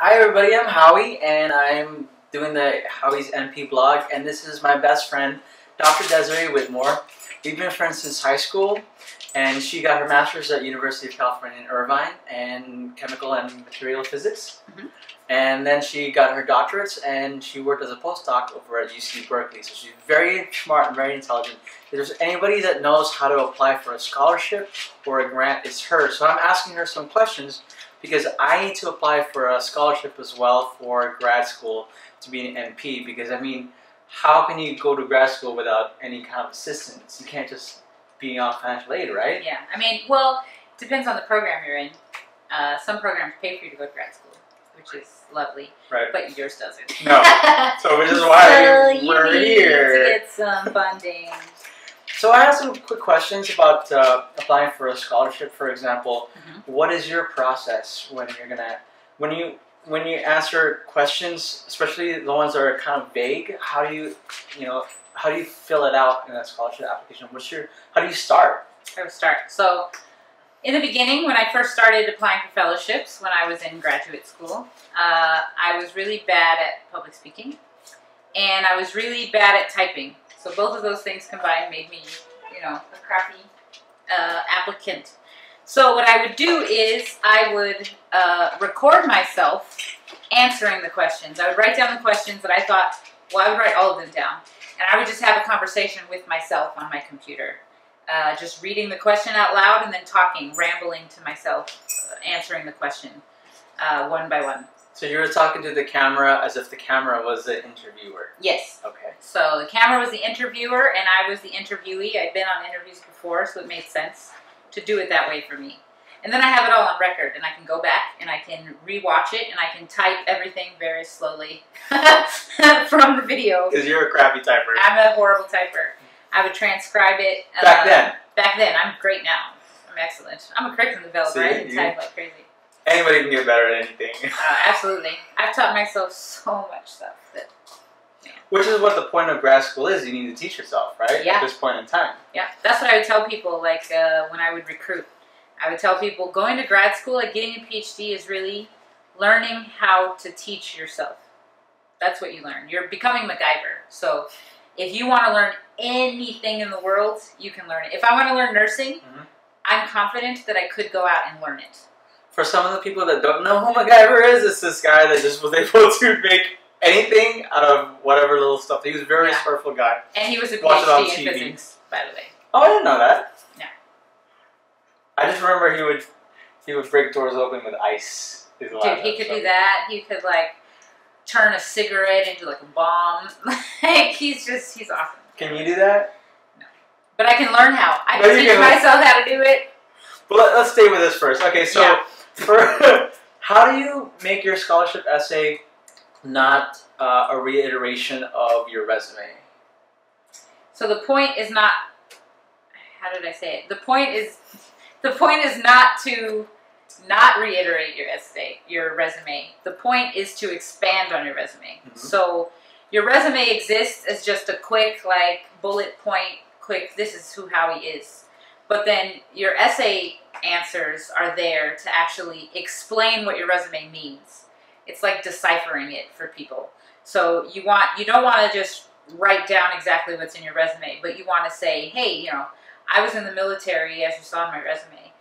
Hi everybody, I'm Howie and I'm doing the Howie's NP blog, and this is my best friend, Dr. Desiré Whitmore. We've been friends since high school, and she got her master's at University of California in Irvine in chemical and material physics. And then she got her doctorates and she worked as a postdoc over at UC Berkeley. So she's very smart and very intelligent. If there's anybody that knows how to apply for a scholarship or a grant, it's her. So I'm asking her some questions because I need to apply for a scholarship as well for grad school to be an NP. Because I mean, how can you go to grad school without any kind of assistance? You can't just be on financial aid, right? Yeah, I mean, well, it depends on the program you're in. Some programs pay for you to go to grad school, which is lovely, right? But yours doesn't. No, so which is why so we're you need here to get some funding. So I have some quick questions about applying for a scholarship. For example, what is your process when you're gonna when you answer questions, especially the ones that are kind of vague? How do you fill it out in a scholarship application? How do you start? So in the beginning, when I first started applying for fellowships, when I was in graduate school, I was really bad at public speaking, and I was really bad at typing. So both of those things combined made me, a crappy applicant. So what I would do is I would record myself answering the questions. I would write down the questions that I thought, I would write all of them down. And I would just have a conversation with myself on my computer. Just reading the question out loud and then talking, rambling to myself, answering the question one by one. So you were talking to the camera as if the camera was the interviewer? Yes. Okay. So the camera was the interviewer and I was the interviewee. I'd been on interviews before, so it made sense to do it that way for me. And then I have it all on record, and I can go back and I can rewatch it, and I can type everything very slowly from the video. Because you're a crappy typer. I'm a horrible typer. I would transcribe it. Back then? Back then. I'm great now. I'm excellent. I'm a curriculum developer. I can type like crazy. Anybody can get better at anything. Absolutely. I've taught myself so much stuff. Which is what the point of grad school is. You need to teach yourself, right? Yeah. At this point in time. Yeah. That's what I would tell people, like when I would recruit. I would tell people going to grad school, like getting a Ph.D. is really learning how to teach yourself. That's what you learn. You're becoming MacGyver. So if you want to learn anything in the world, you can learn it. If I want to learn nursing, I'm confident that I could go out and learn it. For some of the people that don't know who MacGyver is, it's this guy that just was able to make anything out of whatever little stuff. He was a very resourceful guy. And he was a Ph.D. in physics, by the way. Oh, I didn't know that. Yeah. I just remember he would break doors open with ice. Dude, he could do that. He could like turn a cigarette into like a bomb. Like he's awesome. Can you do that? No. But I can learn how. I can teach myself how to do it. Well, let's stay with this first. Okay, so how do you make your scholarship essay not a reiteration of your resume? So the point is not, how did I say it? The point is not to not reiterate your essay, your resume. The point is to expand on your resume. So your resume exists as just a quick, like, bullet point, this is who Howie is. But then your essay answers are there to actually explain what your resume means. It's like deciphering it for people. So you don't want to just write down exactly what's in your resume, but you want to say, hey, I was in the military, as you saw in my resume.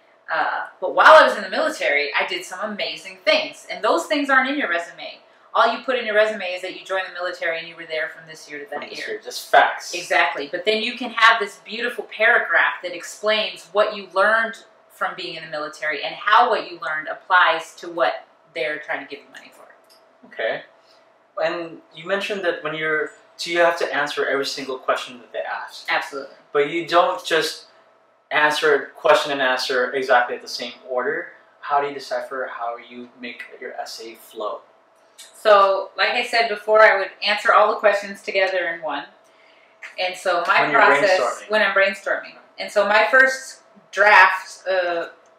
But while I was in the military, I did some amazing things. And those things aren't in your resume. All you put in your resume is that you joined the military and you were there from this year to that year. Just facts. Exactly. But then you can have this beautiful paragraph that explains what you learned from being in the military and how what you learned applies to what they're trying to give you money for. Okay. And you mentioned that so you have to answer every single question that they ask. Absolutely. But you don't just answer question and answer exactly at the same order. How do you decipher how you make your essay flow? So, like I said before, I would answer all the questions together in one. And so my process, when I'm brainstorming. And so my first draft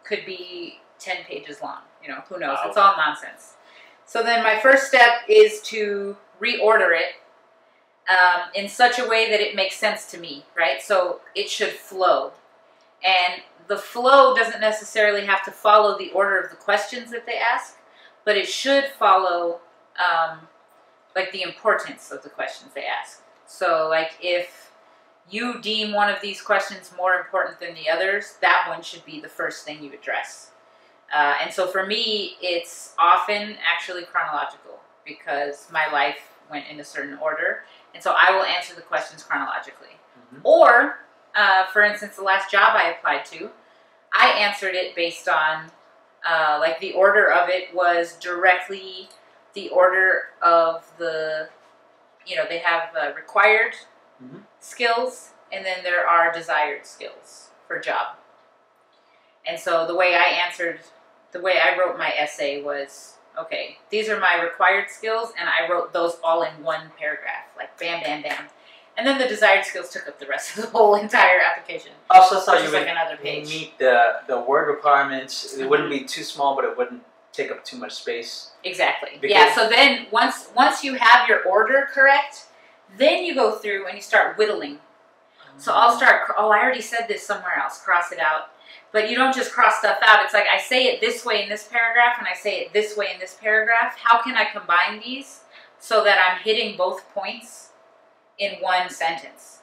could be 10 pages long. Who knows? It's all nonsense. So then my first step is to reorder it in such a way that it makes sense to me, right? So it should flow. And the flow doesn't necessarily have to follow the order of the questions that they ask, but it should follow like the importance of the questions they ask. So like if you deem one of these questions more important than the others, that one should be the first thing you address. And so for me, it's often actually chronological because my life went in a certain order. And so I will answer the questions chronologically. Mm-hmm. Or, for instance, the last job I applied to, I answered it based on, like the order of it was directly the order of the, you know, they have required mm-hmm. skills, and then there are desired skills for job. And so the way I wrote my essay was, okay, these are my required skills, and I wrote those all in one paragraph, like bam, bam, bam. And then the desired skills took up the rest of the whole entire application. Also, so you would like another page. Meet the word requirements. It mm-hmm. wouldn't be too small, but it wouldn't take up too much space. Exactly. Yeah, so then once you have your order correct, then you go through and you start whittling. Mm-hmm. So I'll start, I already said this somewhere else, cross it out. But you don't just cross stuff out. It's like I say it this way in this paragraph and I say it this way in this paragraph. How can I combine these so that I'm hitting both points in one sentence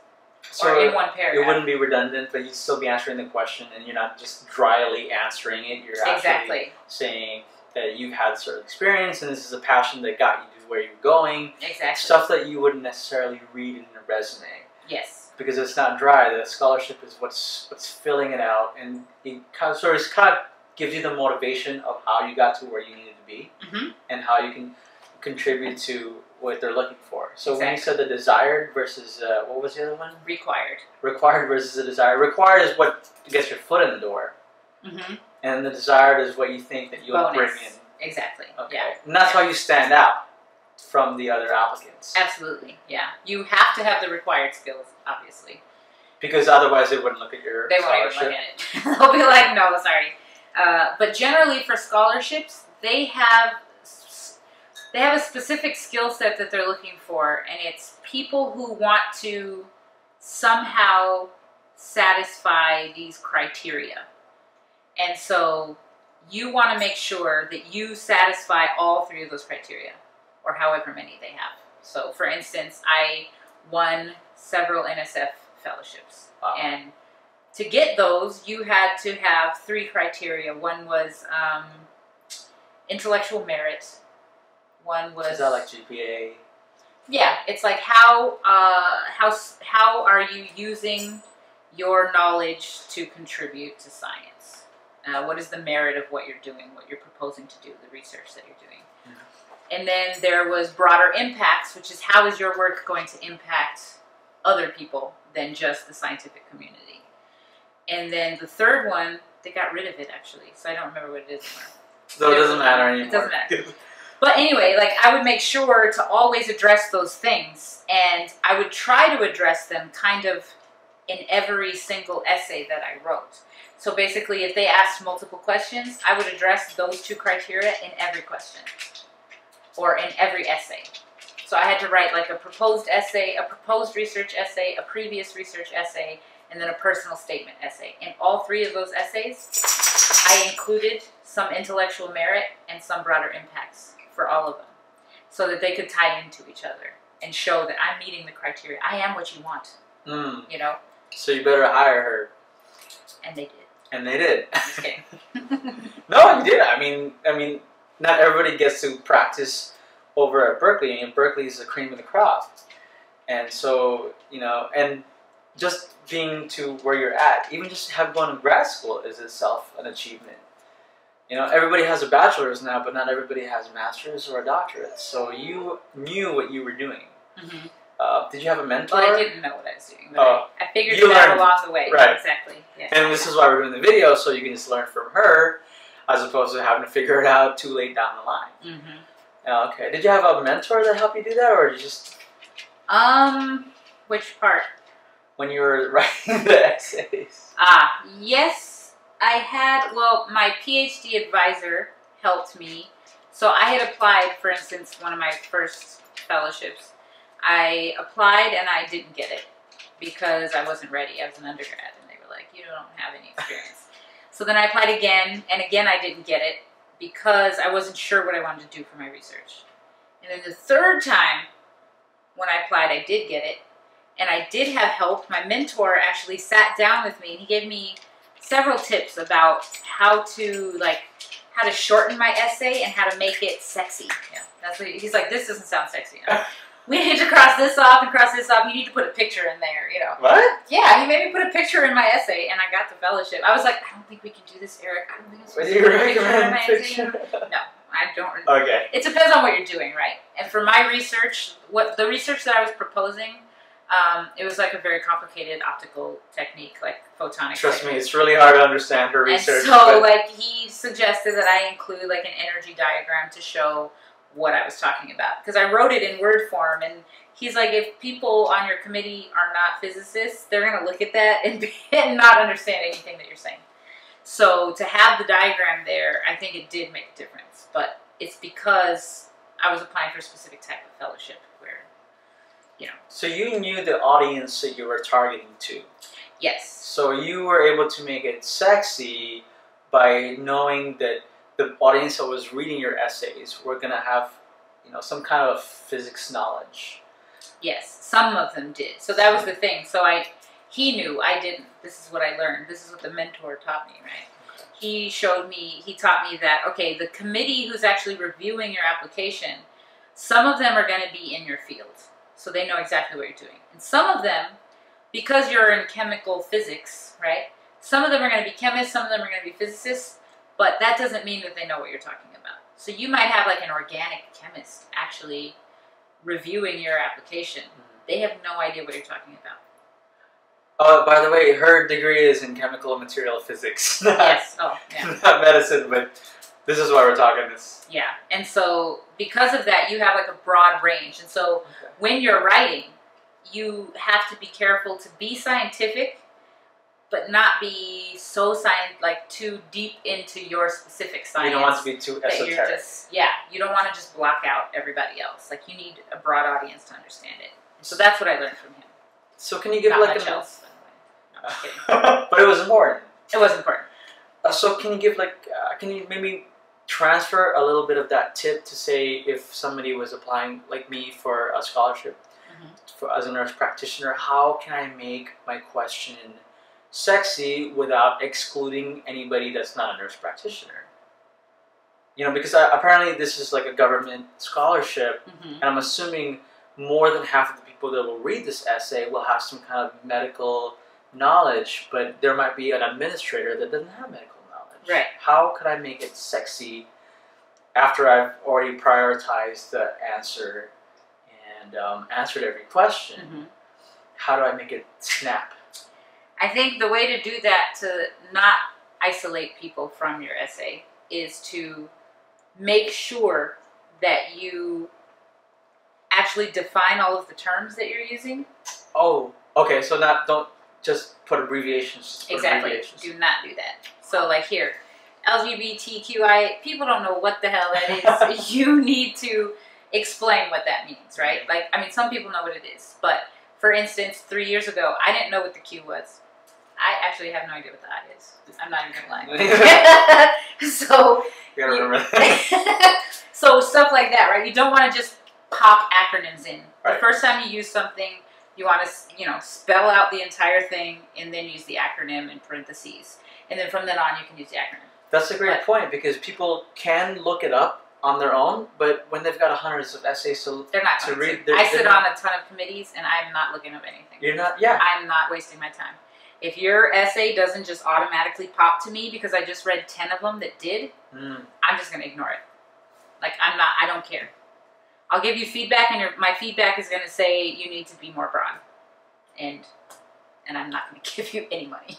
or in one paragraph? It wouldn't be redundant, but you'd still be answering the question and you're not just dryly answering it. You're actually saying that you've had certain experience and this is a passion that got you to where you're going. Exactly. Stuff that you wouldn't necessarily read in a resume. Yes. Because it's not dry. The scholarship is what's filling it out, and it kind of gives you the motivation of how you got to where you needed to be, mm-hmm. and how you can contribute to what they're looking for. So exactly. When you said the desired versus what was the other one? Required. Required versus the desired. Required is what gets your foot in the door, mm-hmm. and the desired is what you think that you'll bring in. Exactly. Okay. Yeah. And that's why you stand out from the other applicants. Absolutely, yeah. You have to have the required skills, obviously. Because otherwise they wouldn't look at your They won't even look at it. They'll be like, no, sorry. But generally for scholarships, they have a specific skill set that they're looking for, and it's people who want to somehow satisfy these criteria. And so you want to make sure that you satisfy all three of those criteria, or however many they have. So, for instance, I won several NSF fellowships. Wow. And to get those, you had to have three criteria. One was intellectual merit. One was... Is that like GPA? Yeah, it's like how are you using your knowledge to contribute to science? What is the merit of what you're doing, what you're proposing to do, the research that you're doing? And then there was broader impacts, which is how is your work going to impact other people than just the scientific community. And then the third one, they got rid of it actually, so I don't remember what it is anymore. So it doesn't matter anymore. It doesn't matter. But anyway, like I would make sure to always address those things, and I would try to address them kind of in every single essay that I wrote. So basically, if they asked multiple questions, I would address those two criteria in every question. Or in every essay. So I had to write like a proposed essay, a proposed research essay, a previous research essay, and then a personal statement essay. In all three of those essays, I included some intellectual merit and some broader impacts for all of them, so that they could tie into each other and show that I'm meeting the criteria. I am what you want, you know? So you better hire her. And they did. And they did. I'm just kidding. No, you did. I mean, not everybody gets to practice over at Berkeley, and Berkeley is the cream of the crop. And so, you know, and just being to where you're at, even just going to grad school is itself an achievement. You know, everybody has a bachelor's now, but not everybody has a master's or a doctorate. So you knew what you were doing. Mm-hmm. Did you have a mentor? Well, I didn't know what I was doing, but I figured it out along the way. Right. Exactly. Yeah. And this is why we're doing the video, so you can just learn from her, as opposed to having to figure it out too late down the line. Mm-hmm. Okay. Did you have a mentor that helped you do that, or did you just... Which part? When you were writing the essays. Yes, I had, well, my Ph.D. advisor helped me. So I had applied, for instance, one of my first fellowships. I applied and I didn't get it because I wasn't ready. I was an undergrad and they were like, you don't have any experience. So then I applied again, and again I didn't get it because I wasn't sure what I wanted to do for my research. And then the third time when I applied, I did get it. And I did have help. My mentor actually sat down with me and he gave me several tips about how to shorten my essay and how to make it sexy. Yeah, that's what he's like, this doesn't sound sexy enough. We need to cross this off and cross this off. You need to put a picture in there, you know. What? Yeah, he made me put a picture in my essay, and I got the fellowship. I was like, I don't think we can do this, Eric. I don't think I'm supposed to put a picture in my essay. No, I don't. Okay. It depends on what you're doing, right? And for my research, the research that I was proposing, it was like a very complicated optical technique, like photonic. Trust me, it's really hard to understand her research. And so, like, he suggested that I include like an energy diagram to show what I was talking about, because I wrote it in Word form, and he's like, if people on your committee are not physicists, they're going to look at that and not understand anything that you're saying. So to have the diagram there, I think it did make a difference, but it's because I was applying for a specific type of fellowship where, you know. So you knew the audience that you were targeting to. Yes. So you were able to make it sexy by knowing that the audience that was reading your essays were going to have, you know, some kind of physics knowledge. Yes, some of them did. So that was the thing. So he knew, I didn't. This is what I learned. This is what the mentor taught me, right? Okay. He taught me that, okay, the committee who's actually reviewing your application, some of them are going to be in your field. So they know exactly what you're doing. And some of them, because you're in chemical physics, right? Some of them are going to be chemists, some of them are going to be physicists. But that doesn't mean that they know what you're talking about. So you might have like an organic chemist actually reviewing your application. They have no idea what you're talking about. By the way, her degree is in chemical and material physics. Yes. Oh, yeah. Not medicine, but this is why we're talking this. Yeah. And so because of that, you have like a broad range. And so when you're writing, you have to be careful to be scientific, but not be so too deep into your specific science. You don't want to be too esoteric. You don't want to just block out everybody else. Like, you need a broad audience to understand it. And so that's what I learned from him. So can you give not like much else, by the way. No, I'm kidding. But it was important. It was important. So can you give can you maybe transfer a little bit of that tip to say if somebody was applying like me for a scholarship as a nurse practitioner, how can I make my question sexy without excluding anybody that's not a nurse practitioner? You know, because apparently this is like a government scholarship, and I'm assuming more than half of the people that will read this essay will have some kind of medical knowledge, but there might be an administrator that doesn't have medical knowledge. Right. How could I make it sexy after I've already prioritized the answer and answered every question? How do I make it snap? I think the way to do that, to not isolate people from your essay, is to make sure that you actually define all of the terms that you're using. Oh, okay. So don't just put abbreviations. Exactly. Do not do that. So like here, LGBTQI, people don't know what the hell that is. You need to explain what that means, right? Like, I mean, some people know what it is, but for instance, 3 years ago, I didn't know what the Q was. I actually have no idea what the I is. I'm not even gonna lie. So, you gotta remember that. So stuff like that, right? You don't want to just pop acronyms in. Right. The first time you use something, you want to, spell out the entire thing and then use the acronym in parentheses. And then from then on, you can use the acronym. That's a great point, because people can look it up on their own, but when they've got hundreds of essays to read, I sit on a ton of committees, and I'm not looking up anything. You're not, yeah. I'm not wasting my time. If your essay doesn't just automatically pop to me because I just read 10 of them that did, I'm just going to ignore it. Like, I don't care. I'll give you feedback, and my feedback is going to say you need to be more broad. And I'm not going to give you any money.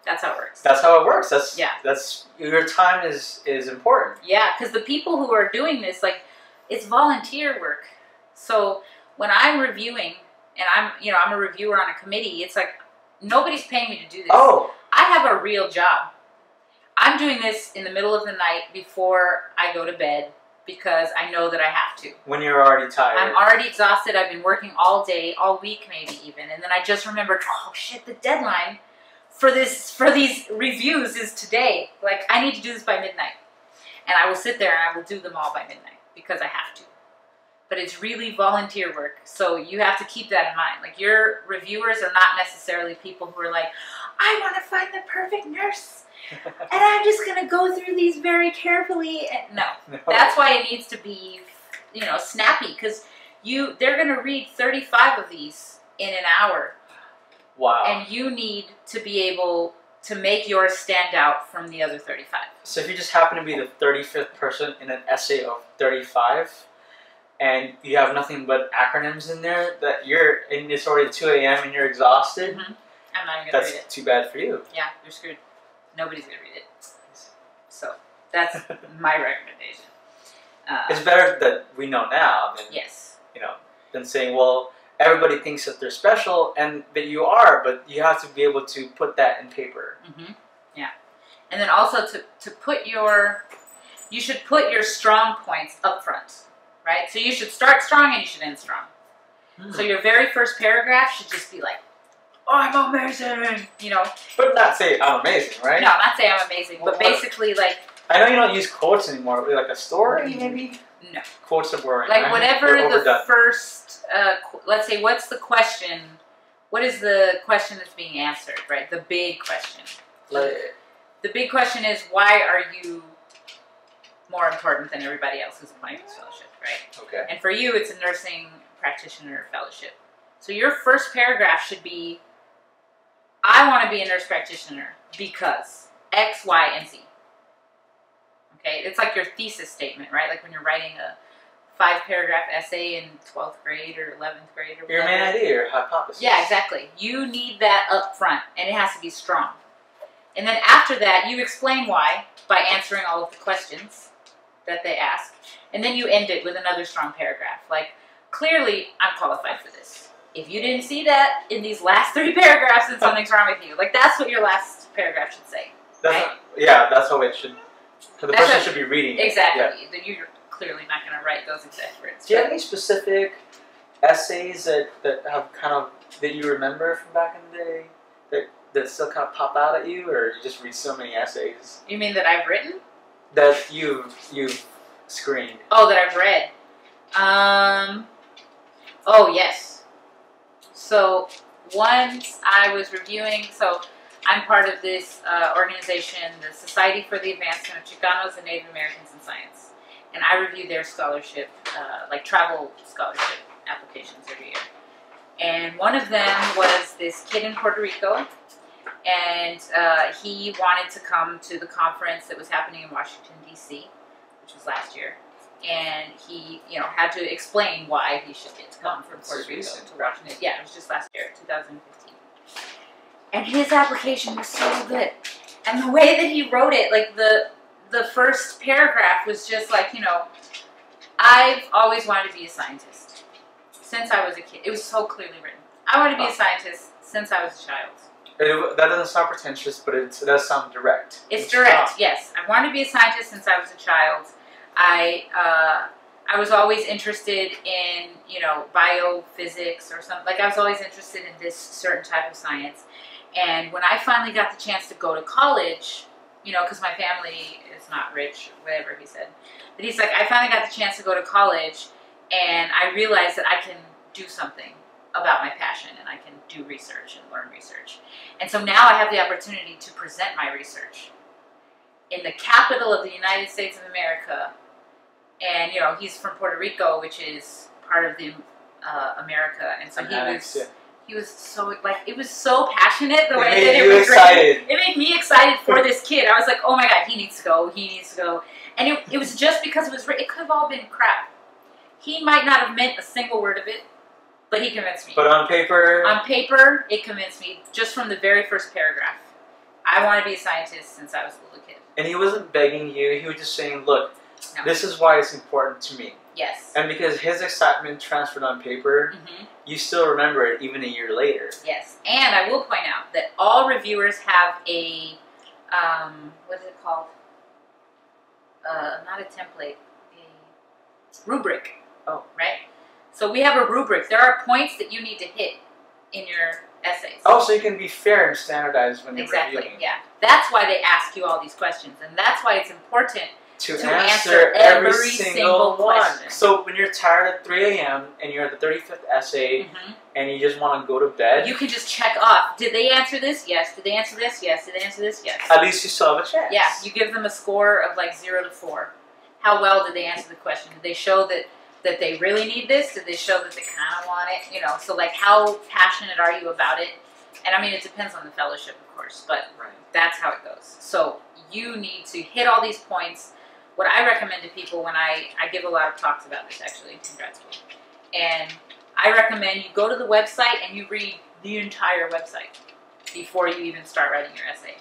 That's how it works. That's how it works. That's your time is important. Yeah, because the people who are doing this, like, it's volunteer work. So when I'm reviewing, and I'm a reviewer on a committee, it's like, nobody's paying me to do this. Oh. I have a real job. I'm doing this in the middle of the night before I go to bed because I know that I have to. When you're already tired. I'm already exhausted. I've been working all day, all week maybe even. And then I just remembered, oh shit, the deadline for these reviews is today. Like, I need to do this by midnight. And I will sit there and I will do them all by midnight because I have to. But it's really volunteer work, so you have to keep that in mind. Like, your reviewers are not necessarily people who are like, I want to find the perfect nurse, and I'm just going to go through these very carefully. And no, that's why it needs to be, you know, snappy, because they're going to read 35 of these in an hour. Wow. And you need to be able to make yours stand out from the other 35. So if you just happen to be the 35th person in an essay of 35, and you have nothing but acronyms in there, and it's already 2 a.m. and you're exhausted, I'm not even going to read it. That's too bad for you. Yeah, you're screwed. Nobody's going to read it. So that's my recommendation. It's better that we know now than, than saying, well, everybody thinks that they're special, and that you are, but you have to be able to put that in paper. Yeah. And then also you should put your strong points up front, right? So you should start strong and you should end strong. So your very first paragraph should just be like, oh, I'm amazing, you know. But not say I'm amazing, right? No, not say I'm amazing, but basically like... I know you don't use quotes anymore, like a story maybe? No. Quotes are boring, like, right? whatever the first, let's say, what's the question? What is the question that's being answered, right? The big question. The big question is, why are you more important than everybody else who's applying for this fellowship, right? Okay. And for you, it's a nursing practitioner fellowship. So your first paragraph should be, I want to be a nurse practitioner because X, Y, and Z. Okay, it's like your thesis statement, right? Like when you're writing a 5-paragraph essay in 12th grade or 11th grade or whatever. Your main idea, your hypothesis. Yeah, exactly. You need that up front, and it has to be strong. And then after that, you explain why by answering all of the questions that they ask. And then you end it with another strong paragraph. Like, clearly, I'm qualified for this. If you didn't see that in these last 3 paragraphs, then something's wrong with you. Like, that's what your last paragraph should say. Right? That's how it should... So the person should be reading it. Exactly. Then you're clearly not going to write those exact words. Do you have any specific essays that have that you remember from back in the day that still kind of pop out at you, or you just read so many essays? You mean that I've written? That you've screened. Oh, that I've read. Oh, yes. So once I was reviewing, I'm part of this organization, the Society for the Advancement of Chicanos and Native Americans in Science. And I review their scholarship, like travel scholarship applications every year. And one of them was this kid in Puerto Rico. And he wanted to come to the conference that was happening in Washington, D.C., which was last year. And he, had to explain why he should get to come from Puerto Rico to Washington. Yeah, it was just last year, 2015. And his application was so good. And the way that he wrote it, like the first paragraph was just like, I've always wanted to be a scientist since I was a kid. It was so clearly written. I wanted to be a scientist since I was a child. That doesn't sound pretentious, but it does sound direct. It's direct, yes. I wanted to be a scientist since I was a child. I was always interested in, biophysics or something. Like, I was always interested in this certain type of science. And when I finally got the chance to go to college, because my family is not rich, whatever he said. But he's like, I finally got the chance to go to college, and I realized that I can do something about my passion, and I can do research and learn research. And so now I have the opportunity to present my research in the capital of the United States of America. And, he's from Puerto Rico, which is part of the America. And so he was so, it was so passionate the way that it was written. It made me excited for this kid. I was like, oh my God, he needs to go. And it was just because it was written. It could have all been crap. He might not have meant a single word of it, but he convinced me. But on paper? On paper, it convinced me just from the very first paragraph. I want to be a scientist since I was a little kid. And he wasn't begging you. He was just saying, look, this is why it's important to me. Yes. And because his excitement transferred on paper, you still remember it even a year later. Yes. And I will point out that all reviewers have a, what is it called? Not a template, a rubric. Oh. Right? So we have a rubric. There are points that you need to hit in your essays. Oh, so you can be fair and standardized when you're reviewing. Exactly, yeah. That's why they ask you all these questions. And that's why it's important to answer every single one. question. So when you're tired at 3 a.m. and you're at the 35th essay and you just want to go to bed, you can just check off. Did they answer this? Yes. Did they answer this? Yes. Did they answer this? Yes. At least you still have a chance. Yeah. You give them a score of like 0 to 4. How well did they answer the question? Did they show that they really need this? Did they show that they kind of want it? You know, so like how passionate are you about it? And I mean, it depends on the fellowship, of course, but that's how it goes. So you need to hit all these points. What I recommend to people when I give a lot of talks about this actually in grad school, and I recommend you go to the website and you read the entire website before you even start writing your essay.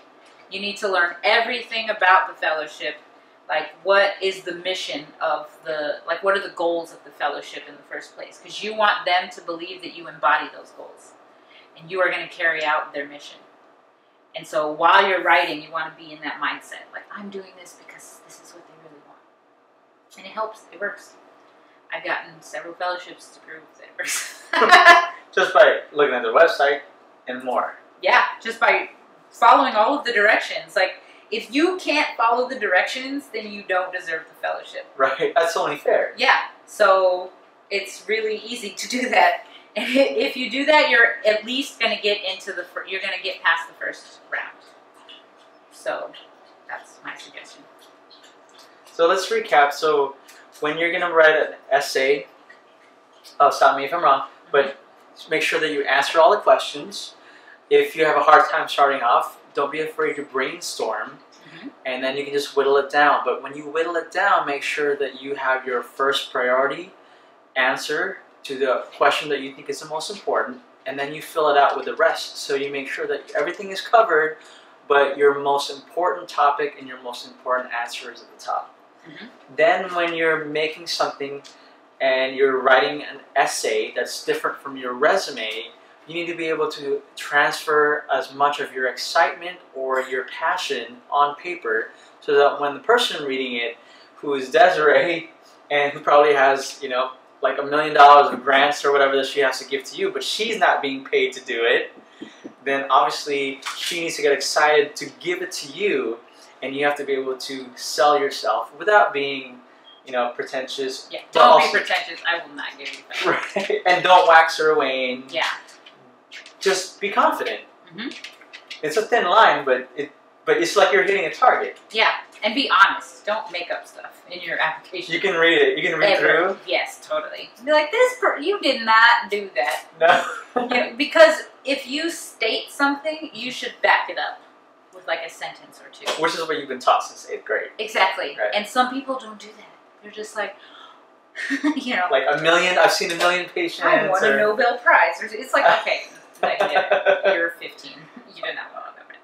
You need to learn everything about the fellowship, like what is the mission of like what are the goals of the fellowship in the first place, because you want them to believe that you embody those goals and you are going to carry out their mission. And so while you're writing, you want to be in that mindset, like I'm doing this because this is what they really want. And it helps. It works. I've gotten several fellowships to prove that it works. Just by looking at their website and more. Yeah, just by following all of the directions. Like, if you can't follow the directions, then you don't deserve the fellowship. Right. That's only fair. Yeah. So it's really easy to do that. And if you do that, you're at least going to get into you're going to get past the first round. So that's my suggestion. So let's recap. So when you're going to write an essay, stop me if I'm wrong, but make sure that you answer all the questions. If you have a hard time starting off, don't be afraid to brainstorm, and then you can just whittle it down. But when you whittle it down, make sure that you have your first priority answer to the question that you think is the most important, and then you fill it out with the rest. So you make sure that everything is covered, but your most important topic and your most important answer is at the top. Then when you're making something and you're writing an essay that's different from your resume, you need to be able to transfer as much of your excitement or your passion on paper so that when the person reading it, who is Desiree and who probably has, you know, like $1 million of grants or whatever that she has to give to you, but she's not being paid to do it, then obviously she needs to get excited to give it to you, and you have to be able to sell yourself without being, you know, pretentious. Yeah, don't be pretentious. I will not give you that. Right, and don't wax her wane. Yeah. Just be confident. It's a thin line, but it's like you're hitting a target. Yeah, and be honest. Don't make up stuff in your application. You can read it. You can read through. Yes, totally. Be like, you did not do that. No. You know, because if you state something, you should back it up with like a sentence or two. Which is what you've been taught since 8th grade. Exactly. Right. And some people don't do that. They're just like, you know. Like I've seen 1 million patients. I won a Nobel Prize. It's like, okay, like, you're 15. You did not win a Nobel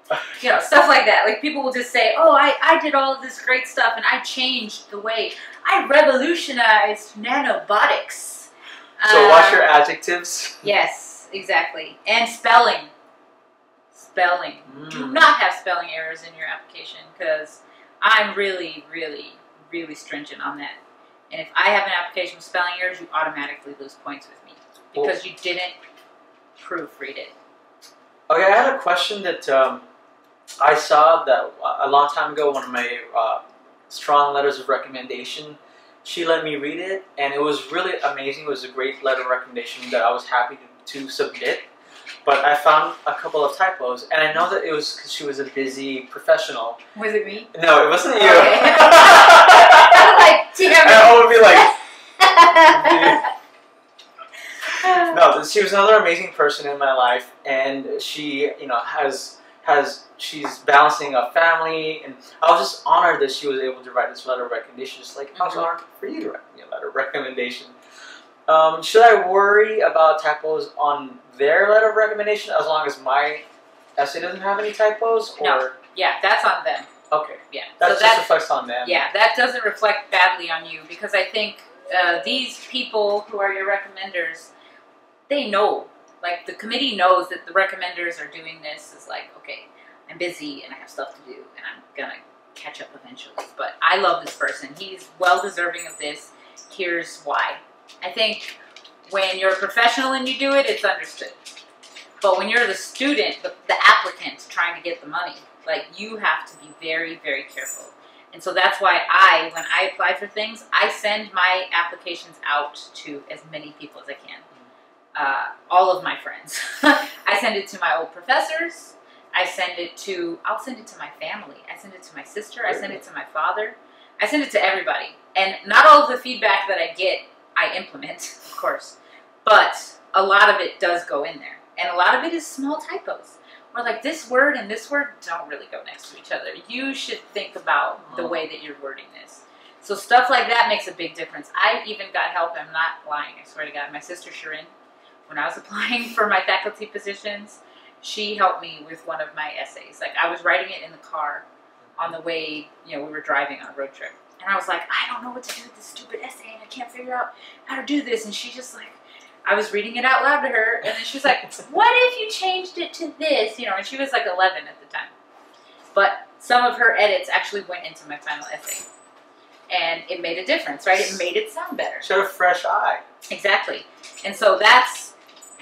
Prize. You know, stuff like that. Like people will just say, oh, I did all of this great stuff and I changed the way. I revolutionized nanobotics. So watch your adjectives. Yes, exactly. And spelling. Spelling. Do not have spelling errors in your application because I'm really, really, really stringent on that. And if I have an application with spelling errors, you automatically lose points with me because you didn't proofread it. Okay, I had a question that I saw that a long time ago, one of my strong letters of recommendation. She let me read it, and it was really amazing. It was a great letter of recommendation that I was happy to submit. But I found a couple of typos, and I know that it was because she was a busy professional. Was it me? No, it wasn't you. Okay. Like, damn it. I would be like, no, she was another amazing person in my life, and she, you know, she's balancing a family, and I was just honored that she was able to write this letter of recommendation. Just like I was honored for you to write me a letter of recommendation. Should I worry about typos on their letter of recommendation as long as my essay doesn't have any typos? Or? No. Yeah, that's on them. Okay. Yeah. That just reflects on them. Yeah, that doesn't reflect badly on you because I think these people who are your recommenders, they know. Like, the committee knows that the recommenders are doing this is like, okay, I'm busy and I have stuff to do and I'm going to catch up eventually. But I love this person. He's well deserving of this. Here's why. I think when you're a professional and you do it, it's understood. But when you're the student, the applicant trying to get the money, like, you have to be very, very careful. And so that's why when I apply for things, I send my applications out to as many people as I can. All of my friends. I send it to my old professors. I'll send it to my family. I send it to my sister. I send it to my father. I send it to everybody. And not all of the feedback that I get, I implement, of course. But a lot of it does go in there. And a lot of it is small typos. Where like this word and this word don't really go next to each other. You should think about the way that you're wording this. So stuff like that makes a big difference. I even got help. I'm not lying. I swear to God. My sister Sharon, when I was applying for my faculty positions, she helped me with one of my essays. Like I was writing it in the car on the way, we were driving on a road trip. And I was like, I don't know what to do with this stupid essay and I can't figure out how to do this. And she just like, I was reading it out loud to her, and then she was like, what if you changed it to this? And she was like 11 at the time. But some of her edits actually went into my final essay. And it made a difference, right? It made it sound better. Showed a fresh eye. Exactly. And so that's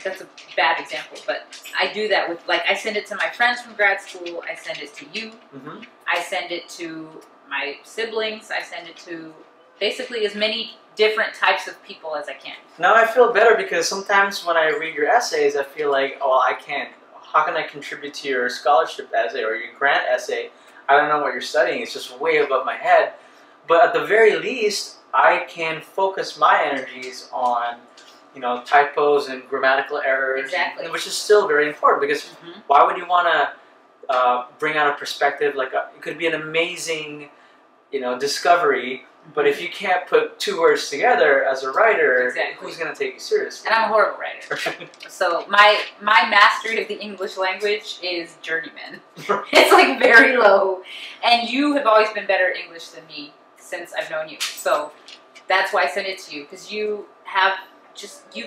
a bad example, but I do that with, like, I send it to my friends from grad school. I send it to you. Mm-hmm. I send it to my siblings. I send it to basically as many different types of people as I can. Now I feel better because sometimes when I read your essays, I feel like, oh, I can't. How can I contribute to your scholarship essay or your grant essay? I don't know what you're studying. It's just way above my head. But at the very least, I can focus my energies on, typos and grammatical errors. Exactly. Which is still very important because why would you want to bring out a perspective like it could be an amazing, discovery. But if you can't put two words together as a writer, who's going to take you seriously? And I'm a horrible writer. So my mastery of the English language is journeyman. It's like very low. And you have always been better at English than me since I've known you. So that's why I sent it to you. Because you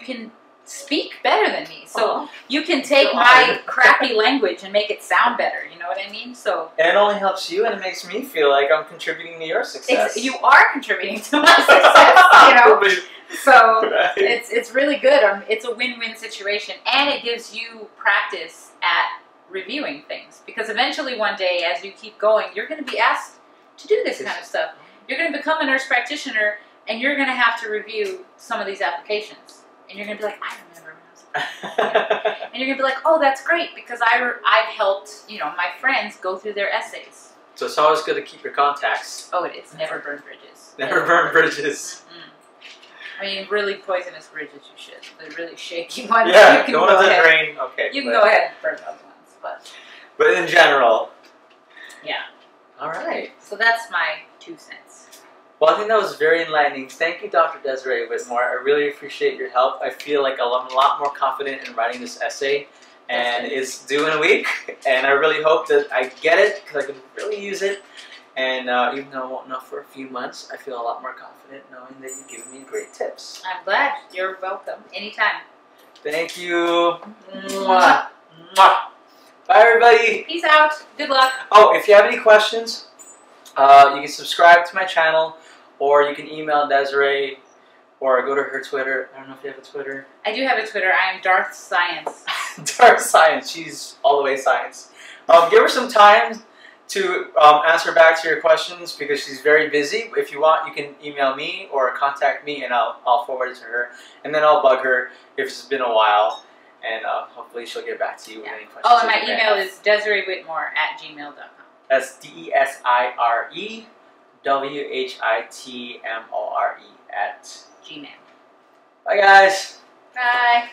can speak better than me. So you can take my crappy language and make it sound better. You know what I mean? So and it only helps you, and it makes me feel like I'm contributing to your success. You are contributing to my success. So it's really good. It's a win-win situation, and it gives you practice at reviewing things. Because eventually, one day, as you keep going, you're going to be asked to do this kind of stuff. You're going to become a nurse practitioner, and you're going to have to review some of these applications. And you're going to be like, I remember when I was applying. And you're going to be like, oh, that's great, because I've helped, my friends go through their essays. So it's always good to keep your contacts. Oh, it is. Never burn bridges. Never burn bridges. I mean, really poisonous bridges you should. The really shaky ones. Yeah, you can the ones that drain. Okay. You can go ahead and burn those ones. But in general. Yeah. All right. So that's my 2 cents. Well, I think that was very enlightening. Thank you, Dr. Desiré Whitmore. I really appreciate your help. I feel like I'm a lot more confident in writing this essay, and it's due in a week, and I really hope that I get it, because I can really use it, and even though I won't know for a few months, I feel a lot more confident knowing that you've given me great tips. I'm glad. You're welcome. Anytime. Thank you. Mwah. Mwah. Bye, everybody. Peace out. Good luck. Oh, if you have any questions, you can subscribe to my channel, or you can email Desiree, or go to her Twitter. I don't know if you have a Twitter. I do have a Twitter. I am Darth Science. Darth Science. She's all the way science. Give her some time to answer back to your questions because she's very busy. If you want, you can email me or contact me, and I'll forward it to her. And then I'll bug her if it's been a while, and hopefully she'll get back to you with any questions. Oh, and my email is desirewhitmore@gmail.com. That's Desirewhitmore@gmail. Gmail. Bye, guys. Bye.